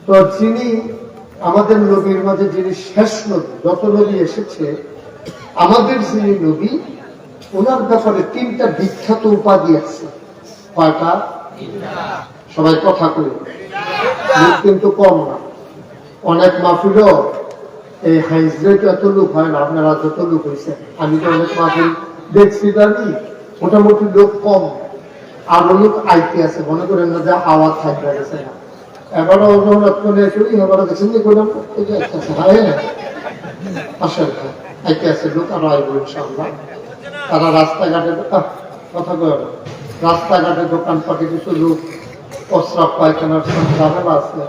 তো যিনি আমাদের নবীর মাঝে যিনি শেষ নবী, যত নবী এসেছে আমাদের যিনি নবী, ওনার ব্যাপারে 3টা বিখ্যাত উপাধি আছে। কয়টা? সবাই কথা কই, কিন্তু কম না। অনেক মাহফিলও এই হাইজে এত লোক হয় না, আপনারা যত লোক হয়েছে, আমি তো অনেক মাহফিল দেখছি, জানি মোটামুটি লোক কম, আরো লোক আইতে আছে, মনে করেন না যে আওয়াজ থাকবে গেছে না। এবারও অনুরোধ করে চলি, এবারও দেখছেন যে করলাম আসেন আইতে আছে লোক, আরো আইব ইনশাআল্লাহ। তারা রাস্তাঘাটে কথা কয়, রাস্তাঘাটে দোকানপাটে কিছু লোক প্রস্রাব পায়খানার ঝামেলা আছে,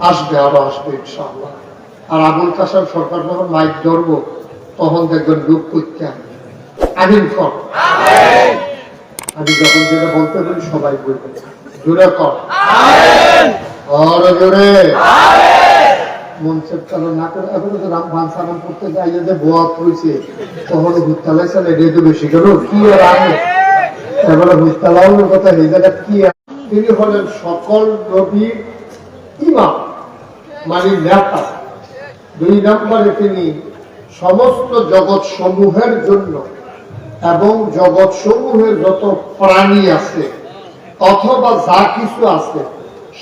আসবে, আরো আসবে ইনশাআল্লাহ। আর আবুল কাসেম সরকার যখন মাইক ধরবো তখন দেখবেন লোক করতে আমিন কর। আমি যখন যেটা বলতে পারি সবাই বলবে জোরে কর, জোরে মঞ্চের চালু না করে। এখন তো রামভান সালাম করতে যাইলে যে বোয়াত হয়েছে তখন হুত্তালাই চালে রেডিও বেশি গেল কি আর আগে এবারে হুত্তালাউনের কথা এই জায়গা কি। তিনি হলেন সকল নবীর ইমাম, মানে নেতা। 2 নম্বরে তিনি সমস্ত জগৎ সমূহের জন্য এবং জগৎ সমূহের যত প্রাণী আছে অথবা যা কিছু আছে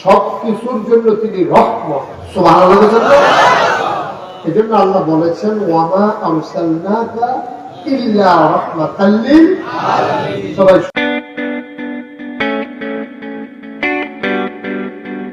সবকিছুর জন্য তিনি রহমত। সুবহানাল্লাহ। এজন্য আল্লাহ বলেছেন ওয়ামা আরসালনাকা ইল্লা রাহমাতাল লিল আলামিন। সবাই